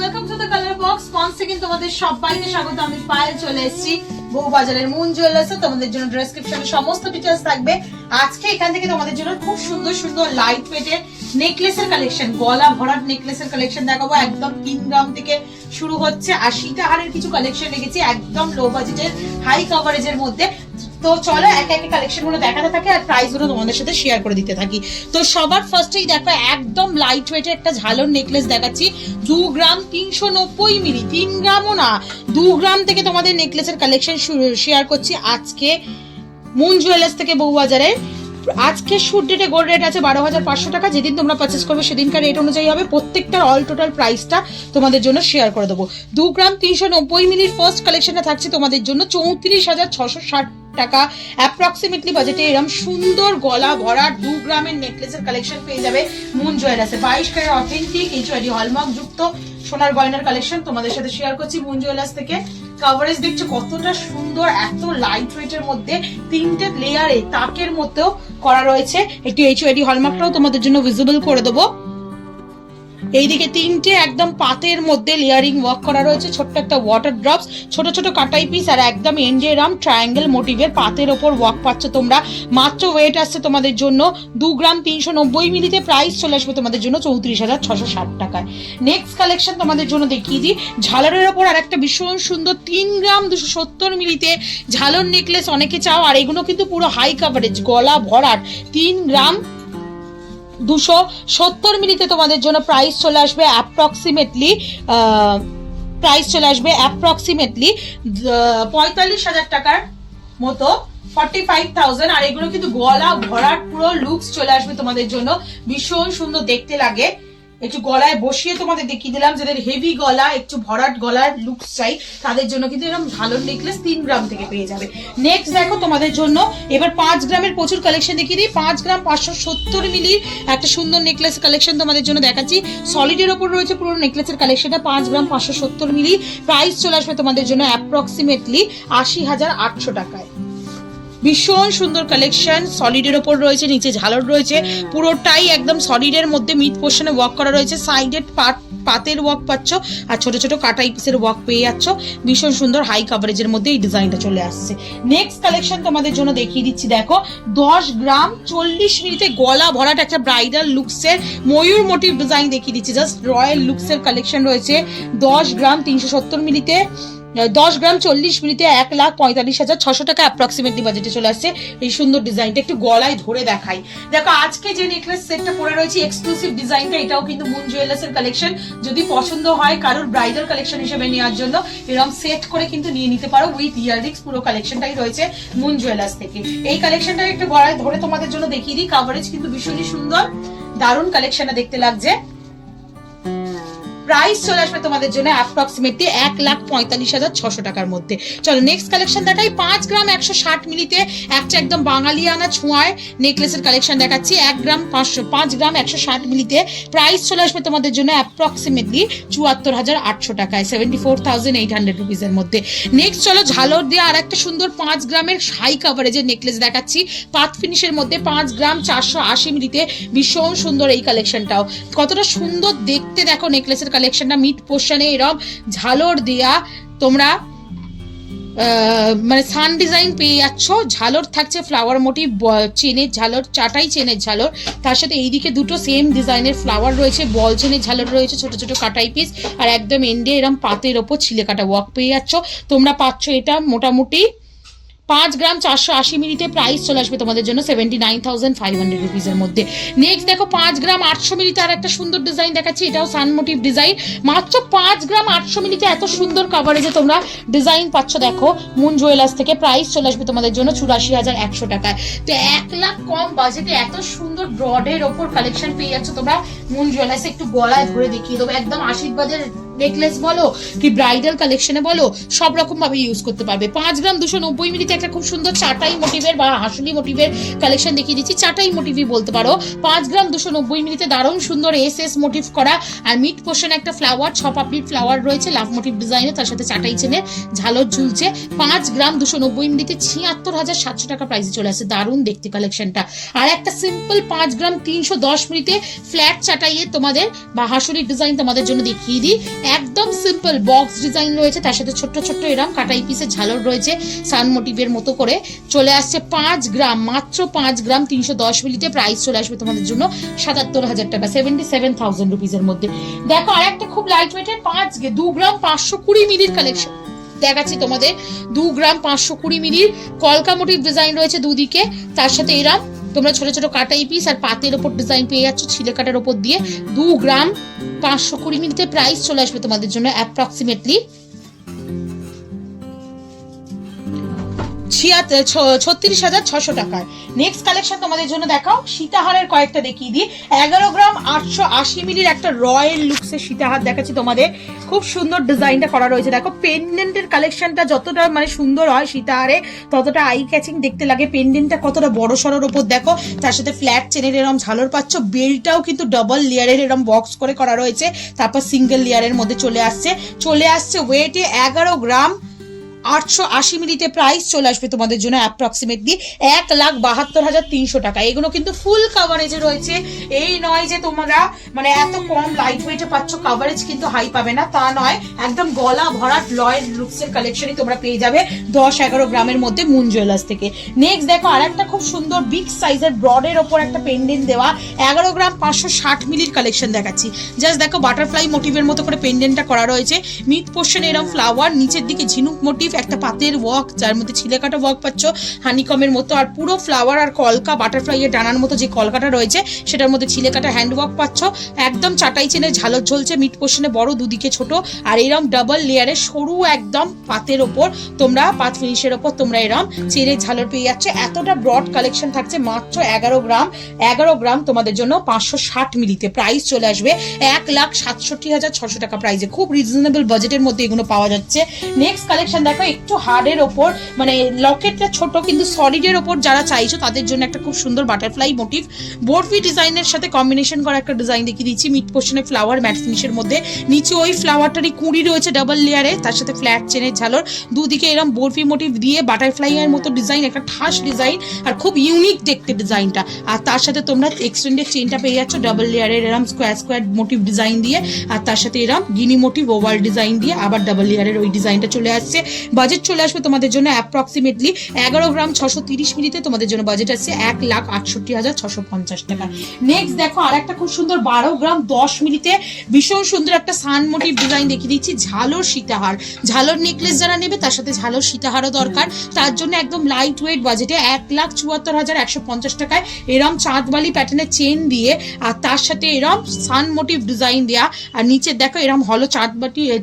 Welcome to the colour box. Once second তোমাদের সবাইকে স্বাগত। আমি পায়েল চলে এসেছি বউবাজারের মুন জুয়েলার্সে। তোমাদের জন্য ডেসক্রিপশনে সমস্ত ডিটেইলস থাকবে। আজকে এখান থেকে তোমাদের জন্য খুব সুন্দর সুন্দর লাইট ওয়েটের নেকলেসের কালেকশন, গলা ভরাট নেকলেসের কালেকশন দেখাবো। একদম 3 গ্রাম থেকে শুরু হচ্ছে, 80টা হারের কিছু কালেকশন রেখেছি একদম লো বাজেটের হাই কভারেজের মধ্যে। তো চলো একে একে কালেকশন গুলো দেখাতে থাকি আর প্রাইস গুলো তোমাদের সাথে শেয়ার করে দিতে থাকি। তো সবার ফার্স্টেই দেখো একদম লাইট ওয়েটের একটা ঝালর নেকলেস দেখাচ্ছি। 2 গ্রাম 390 মিলি, 3 গ্রামও না 2 গ্রাম থেকে তোমাদের নেকলেসের কালেকশন শেয়ার করছি আজকে মুন জুয়েলার্স থেকে বউবাজারে। আজকে শুট ডেটে গোল্ড রেট আছে 12,500 টাকা। যেদিন তোমরা পারচেস করবে সেদিনকার রেট অনুযায়ী হবে। প্রত্যেকটার অল টোটাল প্রাইসটা তোমাদের জন্য শেয়ার করে দেবো। 2 গ্রাম 390 মিলির ফার্স্ট কালেকশনটা থাকছে তোমাদের জন্য 34,660 টাকা অ্যাপ্রক্সিমেটলি বাজেটে। এরকম সুন্দর গলা ভরাট 2 গ্রামের নেকলেসের কালেকশন পেয়ে যাবে মুন জুয়েলার্সে। 22 ক্যারেট অথেন্টিক এইচআইডি হলমার্ক যুক্ত সোনার গয়নার কালেকশন তোমাদের সাথে শেয়ার করছি মুন জুয়েলার্স থেকে। কভারেজ দেখছো কতটা সুন্দর, এত লাইট ওয়েটের মধ্যে 3টে লেয়ারে তাকের মধ্যেও করা রয়েছে। একটু এইচআইডি হলমার্কটাও তোমাদের জন্য ভিজিবল করে দেবো। এইদিকে 3টে একদম পাতের মধ্যে লেয়ারিং ওয়ার্ক করা রয়েছে, ছোট্ট একটা ওয়াটার ড্রপস, ছোট ছোট কাটাই পিস আর একদম এন্ডে রাম ট্রায়াঙ্গেল মোটিভের পাতের ওপর ওয়ার্ক পাচ্ছ তোমরা। মাত্র ওয়েট আসছে তোমাদের জন্য 2 গ্রাম 390 মিলিতে। প্রাইস চলে আসবে তোমাদের জন্য 34,660 টাকায়। নেক্সট কালেকশন তোমাদের জন্য দেখিয়ে দিই। ঝালরের ওপর আর একটা ভীষণ সুন্দর 3 গ্রাম 270 মিলিতে ঝালর নেকলেস অনেকে চাও, আর এগুলো কিন্তু পুরো হাই কাভারেজ গলা ভরাট 3 গ্রাম 270 মিলিতে তোমাদের জন্য প্রাইস চলে আসবে অ্যাপ্রক্সিমেটলি 45,000 টাকার মতো, 45,000। আর এগুলো কিন্তু গলা ভরাট পুরো লুকস চলে আসবে তোমাদের জন্য, ভীষণ সুন্দর দেখতে লাগে। একটু গলায় বসিয়ে তোমাদের দেখিয়ে দিলাম, যাদের হেভি গলা একটু ভরাট গলার লুকস চাই তাদের জন্য কিন্তু এরকম ঝালর নেকলেস 3 গ্রাম থেকে পেয়ে যাবে। নেক্সট দেখো তোমাদের জন্য এবার 5 গ্রামের প্রচুর কালেকশন দেখিয়ে দিই। 5 গ্রাম 570 মিলির একটা সুন্দর নেকলেস কালেকশন তোমাদের জন্য দেখাচ্ছি। সলিডের ওপর রয়েছে পুরো নেকলেসের কালেকশনটা। 5 গ্রাম 570 মিলি, প্রাইস চলে আসবে তোমাদের জন্য অ্যাপ্রক্সিমেটলি 80,800 টাকায়। ভীষণ সুন্দর কালেকশন, সলিডের ওপর রয়েছে, নিচে ঝালর রয়েছে, পুরোটাই একদম সলিডের মধ্যে মিড পোর্শনে ওয়ার্ক করা রয়েছে। সাইডের পাতের ওয়ার্ক পাচ্ছ আর ছোট ছোট কাটাই পিসের ওয়ার্ক পেয়ে যাচ্ছ। ভীষণ সুন্দর হাই কাভারেজের মধ্যে এই ডিজাইনটা চলে আসছে। নেক্সট কালেকশন তোমাদের জন্য দেখিয়ে দিচ্ছি। দেখো 10 গ্রাম 40 মিলিতে গলা ভরাট একটা ব্রাইডাল লুকসের ময়ূর মোটিভ ডিজাইন দেখিয়ে দিচ্ছি। জাস্ট রয়্যাল লুকসের কালেকশন রয়েছে 10 গ্রাম 370 মিলিতে। 10 গ্রাম 40 মিলিতে 1,45,600 টাকা অ্যাপ্রক্সিমেটলি বাজেটে চলে আসছে। এই সুন্দর ডিজাইনটা একটু গলায় ধরে দেখাই। দেখো আজকে যে নেকলেস সেটটা পরে রয়েছে এক্সক্লুসিভ ডিজাইনটা, এটাও কিন্তু মুন জুয়েলার্সের কালেকশন। যদি পছন্দ হয় কারোর ব্রাইডাল কালেকশন হিসেবে নেওয়ার জন্য এরকম সেট করে কিন্তু নিয়ে নিতে পারো উইথ ইয়াররিংস। পুরো কালেকশনটাই রয়েছে মুন জুয়েলার্স থেকে। এই কালেকশনটা একটু গলায় ধরে তোমাদের জন্য দেখিয়ে দিই। কভারেজ কিন্তু ভীষণই সুন্দর, দারুণ কালেকশনটা দেখতে লাগছে। প্রাইস চলে আসবে তোমাদের জন্য অ্যাপ্রক্সিমেটলি 1,45,600 টাকার মধ্যে। চলো নেক্সট কালেকশন দেখাই। 5 গ্রাম 160 মিলিতে একটা একদম বাঙালিয়ানা ছোঁয়ায় নেকলেসের কালেকশন দেখাচ্ছি। 5 গ্রাম 160 মিলিতে প্রাইস চলে আসবে তোমাদের জন্য অ্যাপ্রক্সিমেটলি 74,800 টাকায়, 74,800 রুপিসের মধ্যে। নেক্সট চলো ঝালর দিয়ে আর একটা সুন্দর 5 গ্রামের হাই কাভারেজের নেকলেস দেখাচ্ছি পাত ফিনিশের মধ্যে। 5 গ্রাম 480 মিলিতে ভীষণ সুন্দর এই কালেকশনটাও। কতটা সুন্দর দেখতে দেখো নেকলেসের কালেকশনটা। মিড পোর্শনে এরকম ঝালর দেয়া তোমরা মানে সান ডিজাইন পেয়ে যাচ্ছ। ঝালর থাকছে ফ্লাওয়ার মোটিভ, চেনের ঝালর, চাটাই চেনের ঝালর, তার সাথে এইদিকে দুটো সেম ডিজাইনের ফ্লাওয়ার রয়েছে, বল চেনের ঝালর রয়েছে, ছোট ছোট কাটাই পিস আর একদম এন্ডে এরম পাতের ওপর ছিলে কাটা ওয়ার্ক পেয়ে যাচ্ছ। তোমরা পাচ্ছ এটা মোটামুটি 5 গ্রাম 480 মিলিতে। প্রাইস চলে আসবে তোমাদের জন্য 79,500 রুপিসের মধ্যে। নেক্সট দেখো 5 গ্রাম 800 মিলিতে আর একটা সুন্দর ডিজাইন দেখাচ্ছি। এটাও সান মোটিভ ডিজাইন। মাত্র 5 গ্রাম 800 মিলিতে এত সুন্দর কভারেজে তোমরা ডিজাইন পাচ্ছ দেখো মুন জুয়েলার্স থেকে। প্রাইস চলে আসবে তোমাদের জন্য 84,100 টাকায়। তো 1 লাখ কম বাজেটে এত সুন্দর ব্রডের ওপর কালেকশন পেয়ে যাচ্ছ তোমরা মুন জুয়েলার্সে। একটু গলায় ধরে দেখিয়ে দেবো। একদম আশীর্বাদের নেকলেস বলো কি ব্রাইডাল কালেকশনে বলো সব রকম ভাবে ইউজ করতে পারবে। 5 গ্রাম 290 মিলিতে একটা খুব সুন্দর চাটাই মোটিভের বা হাসুলি মোটিভের কালেকশন দেখিয়ে দিচ্ছি। চাটাই মোটিভই বলতে পারো। 5 গ্রাম 290 মিলিতে দারুণ সুন্দর এস মোটিভ করা আর মিড পোর্শনে একটা ফ্লাওয়ার, 6 পাপড়ির ফ্লাওয়ার রয়েছে লাভ মোটিভ ডিজাইনে, তার সাথে চাটাই চেনের ঝালর ঝুলছে। 5 গ্রাম 290 মিলিতে 76,700 টাকা প্রাইসে চলে আসছে। দারুণ দেখতে কালেকশনটা। আর একটা সিম্পল 5 গ্রাম 310 মিলিতে ফ্ল্যাট চাটাইয়ে তোমাদের বা হাসুলির ডিজাইন তোমাদের জন্য দেখিয়ে দিই। একদম সিম্পল বক্স ডিজাইন রয়েছে, তার সাথে ছোট্ট ছোট্ট এরকম কাটাই পিসের ঝালর রয়েছে সান মোটিভের মতো করে। চলে আসছে 5 গ্রাম, মাত্র 5 গ্রাম 310 মিলিতে। প্রাইস চলে আসবে তোমাদের জন্য 77,000 টাকা, 77,000 রুপিসের মধ্যে। দেখো আর একটা খুব লাইট ওয়েটের 2 গ্রাম 520 মিলির কালেকশন দেখাচ্ছি তোমাদের। 2 গ্রাম 520 মিলির কলকা মোটিভ ডিজাইন রয়েছে দুদিকে, তার সাথে এরকম তোমরা ছোট ছোট কাটাই পিস আর পাতের ওপর ডিজাইন পেয়ে যাচ্ছ ছিলে কাটার ওপর দিয়ে। 2 গ্রাম 520 মিলিতে প্রাইস চলে আসবে তোমাদের জন্য অ্যাপ্রক্সিমেটলি 36,600 টাকার। নেক্সট কালেকশন তোমাদের জন্য দেখাও সীতাহারের কয়েকটা দেখিয়ে দিই। 11 গ্রাম 880 মিলির একটা রয়্যাল লুকসের সীতাহার দেখাচ্ছি তোমাদের। খুব সুন্দর ডিজাইনটা করা রয়েছে। দেখো পেন্ডেন্টের কালেকশনটা যতটা মানে সুন্দর হয় সীতাহারে, ততটা আই ক্যাচিং দেখতে লাগে। পেন্ডেন্টটা কতটা বড় সড়োর ওপর দেখো, তার সাথে ফ্ল্যাট চেনের এরম ঝালর পাচ্ছ। বেলটাও কিন্তু ডাবল লেয়ারের এরম বক্স করে করা রয়েছে, তারপর সিঙ্গেল লেয়ারের মধ্যে চলে আসছে ওয়েটে 11 গ্রাম 880 মিলিতে। প্রাইস চলে আসবে তোমাদের জন্য অ্যাপ্রক্সিমেটলি 1,72,300 টাকা। এগুলো কিন্তু ফুল কাভারেজে রয়েছে, এই নয় যে তোমরা মানে এত কম লাইট ওয়েটে পাচ্ছ, কাভারেজ কিন্তু হাই পাবে না তা নয়, একদম গলা ভরা লয়েল লুকসের কালেকশনই তোমরা পেয়ে যাবে 10-11 গ্রামের মধ্যে মুন জুয়েলার্স থেকে। নেক্সট দেখো আর একটা খুব সুন্দর বিগ সাইজের ব্রডের ওপর একটা পেন্ডেন্ট দেওয়া 11 গ্রাম 560 মিলির কালেকশন দেখাচ্ছি। জাস্ট দেখো বাটারফ্লাই মোটিভের মতো করে পেন্ডেন্টটা করা রয়েছে, মিড পোর্শন এরকম ফ্লাওয়ার, নিচের দিকে ঝিনুক মোটিভ, একটা পাতের ওয়ার্ক যার মধ্যে ছিলে কাটা ওয়ার্ক পাচ্ছ হানিকমের মতো, আর পুরো ফ্লাওয়ার আর কলকা বাটারফ্লাই এর ডানার মতো যে কলকাটা রয়েছে সেটার মধ্যে ছিলে কাটা হ্যান্ড ওয়ার্ক পাচ্ছ। একদম চাটাই চেনের ঝালর ঝলছে, মিড পোর্শনে বড় দুদিকে ছোট, আর এরকম ডাবল লেয়ারে সরু একদম পাতের ওপর তোমরা পাত ফিনিশের ওপর তোমরা এরকম চেনের ঝালর পেয়ে যাচ্ছে। এতটা ব্রড কালেকশন থাকছে মাত্র 11 গ্রাম তোমাদের জন্য 560 মিলিতে। প্রাইস চলে আসবে 1,67,600 টাকা প্রাইসে। খুব রিজনেবল বাজেটের মধ্যে এগুলো পাওয়া যাচ্ছে। নেক্সট কালেকশন দেখো একটু হার্ডের ওপর, মানে লকেটটা ছোট কিন্তু সলিডের ওপর যারা চাইছো তাদের জন্য একটা খুব সুন্দর বাটারফ্লাই মোটিভ বোরফি ডিজাইনের সাথে কম্বিনেশন করা একটা ডিজাইন দেখিয়ে দিচ্ছি। মিড পোর্শনে ফ্লাওয়ার ম্যাট ফিনিশের মধ্যে, নিচে ওই ফ্লাওয়ারটারই কুঁড়ি রয়েছে ডাবল লেয়ারে, তার সাথে ফ্ল্যাট চেনের ঝালর, দুদিকে এরকম বোরফি মোটিভ দিয়ে বাটারফ্লাই এর মতো ডিজাইন, একটা ঠাস ডিজাইন আর খুব ইউনিক দেখতে ডিজাইনটা। আর তার সাথে তোমরা এক্সটেন্ডেড চেনটা পেয়ে যাচ্ছ ডাবল লেয়ারের এরকম স্কোয়ার মোটিভ ডিজাইন দিয়ে, আর তার সাথে এরকম গিনি মোটিভ ওভাল ডিজাইন দিয়ে আবার ডাবল লেয়ারের ওই ডিজাইনটা চলে আসছে। বাজেট চলে আসবে তোমাদের জন্য অ্যাপ্রক্সিমেটলি 11 গ্রাম 630 মিলিতে। তোমাদের জন্য বাজেট আছে 1,68,650 টাকা। নেক্সট দেখো আর একটা খুব সুন্দর 12 গ্রাম 10 মিলিতে ভীষণ সুন্দর একটা সান মোটিভ ডিজাইন দেখিয়ে দিচ্ছি। ঝালর সীতাহার, ঝালর নেকলেস যারা নেবে তার সাথে ঝালর সীতাহারও দরকার, তার জন্য একদম লাইট ওয়েট বাজেটে 1,74,150 টাকায় এরম চাঁদবালি প্যাটার্নের চেন দিয়ে, আর তার সাথে এরম সান মোটিভ ডিজাইন দেয়া, আর নিচে দেখো এরম হলো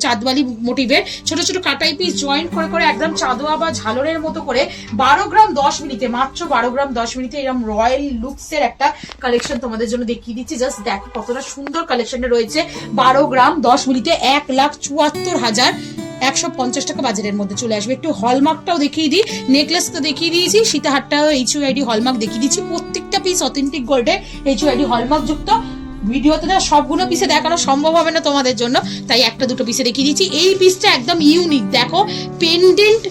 চাঁদবালি মোটিভের ছোট ছোট কাটাই পিস জয়েন্ট করে করে একদম চাঁদোয়া বা ঝালরের মতো করে 12 গ্রাম 10 মিনিটে, মাত্র 12 গ্রাম 10 মিনিটে এরকম রয়্যাল লুকসের একটা কালেকশন তোমাদের জন্য দেখিয়ে দিচ্ছি। জাস্ট দেখো কতটা সুন্দর কালেকশনটা রয়েছে। 12 গ্রাম 10 মিনিটে 1,74,150 টাকা বাজারের মধ্যে চলে আসবে। একটু হলমার্কটাও দেখিয়ে দিই, নেকলেস তো দেখিয়ে দিয়েছি, সীতাহারটাও HUID হলমার্ক দেখিয়ে দিচ্ছি। প্রত্যেকটা পিস অথেন্টিক গোল্ডের HUID হলমার্ক যুক্ত। ভিডিওতে না সবগুলো পিসে দেখানো সম্ভব হবে না তোমাদের জন্য, তাই একটা দুটো পিসে দেখিয়ে দিচ্ছি। এই পিসটা একদম ইউনিক, দেখো পেন্ডেন্ট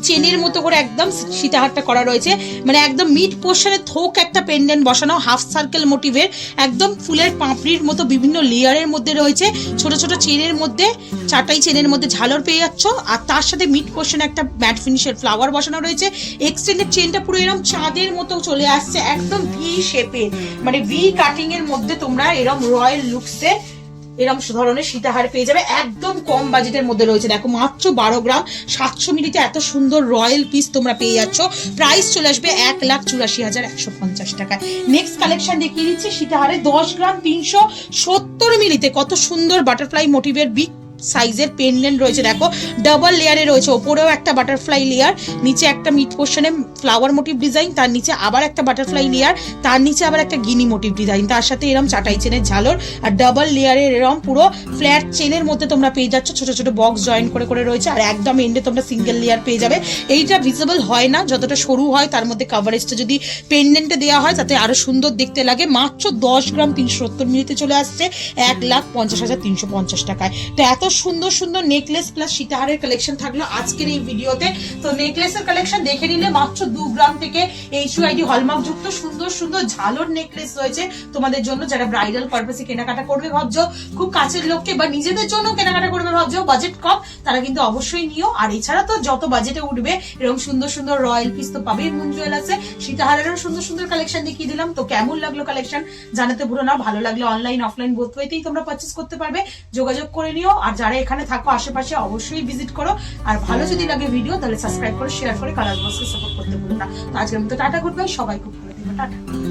চেনের মতো করে একদম সীতাহারটা করা রয়েছে, মানে একদম মিড পোর্শনে থোক একটা পেন্ডেন্ট বসানো হাফ সার্কেল মোটিভের, একদম ফুলের পাপড়ির মতো বিভিন্ন লেয়ারের মধ্যে রয়েছে, ছোট ছোট চেনের মধ্যে চাটাই চেনের মধ্যে ঝালর পেয়ে যাচ্ছ, আর তার সাথে মিড পোর্শনে একটা ম্যাট ফিনিশের ফ্লাওয়ার বসানো রয়েছে। এক্সটেন্ডেড চেনটা পুরো এরকম চাঁদের মতো চলে আসছে, একদম ভি শেপের, মানে ভি কাটিং এর মধ্যে তোমরা এরকম রয়্যাল লুকসে এরকম ধরনের সীতাহার পেয়ে যাবে। একদম কম বাজেটের মধ্যে রয়েছে, দেখো মাত্র 12 গ্রাম 700 মিলিতে এত সুন্দর রয়্যাল পিস তোমরা পেয়ে যাচ্ছ। প্রাইস চলে আসবে 1,84,150 টাকায়। নেক্সট কালেকশন দেখিয়ে দিচ্ছি সীতাহারে 10 গ্রাম 370 মিলিতে কত সুন্দর বাটারফ্লাই মোটিভের বিগ সাইজের পেনডেন্ট রয়েছে। দেখো ডাবল লেয়ারে রয়েছে, ওপরেও একটা বাটারফ্লাই লেয়ার, নিচে একটা মিড পোর্শনে ফ্লাওয়ার মোটিভ ডিজাইন, তার নিচে আবার একটা বাটারফ্লাই লেয়ার, তার নিচে আবার একটা গিনি মোটিভ ডিজাইন, তার সাথে এরকম চাটাই চেনের ঝালর, আর ডাবল লেয়ারের এরকম পুরো ফ্ল্যাট চেনের মধ্যে তোমরা পেয়ে যাচ্ছ। ছোট ছোট বক্স জয়েন করে করে রয়েছে, আর একদম এন্ডে তোমরা সিঙ্গেল লেয়ার পেয়ে যাবে। এইটা ভিজিবল হয় না, যতটা সরু হয় তার মধ্যে কাভারেজটা যদি পেন্ডেন্টে দেওয়া হয় তাতে আরো সুন্দর দেখতে লাগে। মাত্র 10 গ্রাম 370 মিলিতে চলে আসছে 1,50,350 টাকায়। তো এত সুন্দর সুন্দর নেকলেস প্লাস সীতাহারের কালেকশন থাকলো আজকের এই ভিডিওতে। তো নেকলেসের কালেকশন দেখে নিলে মাত্র 2 গ্রাম থেকে HUID হলমার্ক যুক্ত সুন্দর সুন্দর ঝালর নেকলেস রয়েছে তোমাদের জন্য, যারা ব্রাইডাল পারপাসে কেনাকাটা করবে ভাবছো, খুব কাছের লোককে বা নিজেদের জন্য কেনাকাটা করবে ভাবছো, বাজেট কম, তারা কিন্তু অবশ্যই নিও। আর এছাড়া তো যত বাজেটে উঠবে এরকম সুন্দর সুন্দর রয়্যাল পিস তো পাবেই মুন জুয়েলার্সে। সীতাহারেরও সুন্দর সুন্দর কালেকশন দেখিয়ে দিলাম। তো কেমন লাগলো কালেকশন জানাতে ভুলো না। ভালো লাগলে অনলাইন অফলাইন বোথ ওয়েতেই তোমরা পারচেজ করতে পারবে, যোগাযোগ করে নিও। আর যারা এখানে থাকো আশেপাশে অবশ্যই ভিজিট করো। আর ভালো যদি লাগে ভিডিও তাহলে সাবস্ক্রাইব করে শেয়ার করে কালার বক্সকে সাপোর্ট করতে ভুলো না। তো আজকের মতো টাটা, গুড বাই, সবাই খুব ভালো থেকো, টাটা।